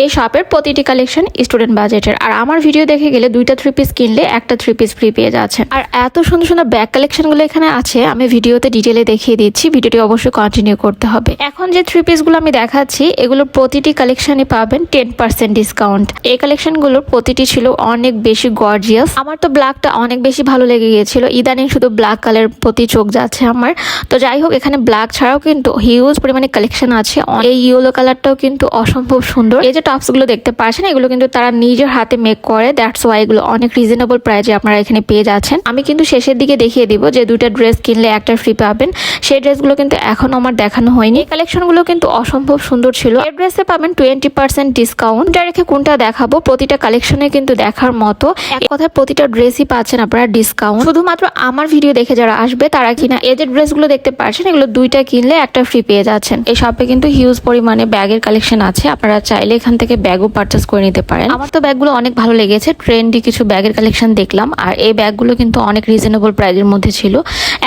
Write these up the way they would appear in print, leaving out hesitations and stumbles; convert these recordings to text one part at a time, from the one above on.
এই শপের প্রতিটি কালেকশন স্টুডেন্ট বাজেটের। আর আমার ভিডিও দেখে গেলে 2টা 3 পিস কিনলে একটা 3 পিস ফ্রি পেয়ে যাচ্ছেন। আর এত সুন্দর সুন্দর ব্যাগ কালেকশনগুলো এখানে আছে, আমি ভিডিওতে ডিটেলে দেখিয়ে দিচ্ছি, ভিডিওটি অবশ্যই কন্টিনিউ করতে হবে। এখন যে 3 পিসগুলো আমি দেখাচ্ছি এগুলোর প্রতিটি কালেকশনে পাবেন 10% ডিসকাউন্ট। এই কালেকশনগুলোর প্রতিটি ছিল অনেক বেশি গর্জিয়াস। আমার তো ব্ল্যাকটা অনেক বেশি ভালো লেগে গিয়েছিল, ইদানিং শুধু ব্ল্যাক কালার প্রতি চোখ যাচ্ছে আমার। তো যাই হোক, এখানে ব্ল্যাক ছাড়াও কিন্তু হিউজ পরিমাণে কালেকশন আছে। এই ইয়েলো কালারটাও কিন্তু অসম্ভব সুন্দর। এই যে টপস গুলো দেখতে পাচ্ছেন এগুলো কিন্তু তারা নিজের হাতে মেক করে, দ্যাটস ওয়াই এগুলো অনেক রিজনেবল প্রাইসে আপনারা এখানে পেয়ে যাচ্ছেন। আমি কিন্তু শেষের দিকে দেখিয়ে দিব যে 2টা ড্রেস কিনলে একটা ফ্রি পাবেন, সেই ড্রেসগুলো কিন্তু এখনো আমার দেখানো হয়নি। কালেকশনগুলো কিন্তু অসম্ভব সুন্দর ছিল। এই ড্রেসে পাবেন 20% ডিসকাউন্ট। এটা রেখে কোনটা দেখাবো, প্রতিটা কালেকশনে কিন্তু দেখার মতো। এক কথায় প্রতিটা ড্রেসই পাচ্ছেন আপনারা ডিসকাউন্ট। শুধুমাত্র আমার ভিডিও দেখে যারা আসবে তারা কিনা এই যে ড্রেসগুলো দেখতে পাচ্ছেন এগুলো 2টা কিনলে একটা ফ্রি পেয়ে যাচ্ছেন। এই শপে কিন্তু হিউজ পরিমাণে ব্যাগের কালেকশন আছে, আপনারা চাইলে এখান থেকে ব্যাগও পারচেস করে নিতে পারেন। আমার তো ব্যাগগুলো অনেক ভালো লেগেছে, ট্রেন্ডি কিছু ব্যাগের কালেকশন দেখলাম। আর এই ব্যাগগুলো কিন্তু অনেক রিজনেবল প্রাইসের মধ্যে ছিল।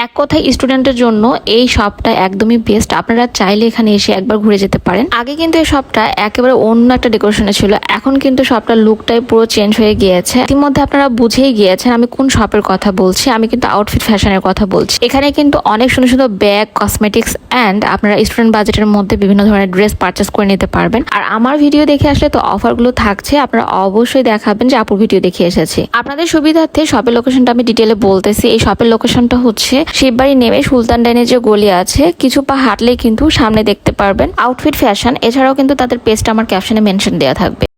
এক কথায় স্টুডেন্টের জন্য এই শপটা একদমই বেস্ট। আপনারা চাইলে এখানে এসে একবার ঘুরে যেতে পারেন। আগে কিন্তু এই শপটা একেবারে অন্য একটা ডেকোরেশনে ছিল, এখন কিন্তু শপটার লুকটাই পুরো চেঞ্জ হয়ে গিয়েছে। ইতিমধ্যে আপনারা বুঝেই গিয়েছেন আমি কোন শপের কথা বলছি, আমি কিন্তু আউটফিট ফ্যাশনের কথা বলছি। এখানে কিন্তু অনেক সুন্দর সুন্দর ব্যাগ, কসমেটিক্স অ্যান্ড আপনারা স্টুডেন্ট বাজেটের মধ্যে বিভিন্ন ধরনের ড্রেস পারচেস করে নিতে পারবেন। আর আমার ভিডিও দেখে আসলে তো অফারগুলো থাকছে, আপনারা অবশ্যই দেখাবেন যে আপুর ভিডিও দেখে এসেছি। আপনাদের সুবিধার্থে শপের লোকেশনটা আমি ডিটেলে বলতেছি। এই শপের লোকেশনটা হচ্ছে শিববাড়ি নেমে সুলতান ডাইনের যে গলি আছে কিছু পা হাঁটলেই কিন্তু সামনে দেখতে পারবেন আউটফিট ফ্যাশন। এছাড়াও কিন্তু তাদের পেজটা আমার ক্যাপশনে মেনশন দেওয়া থাকবে।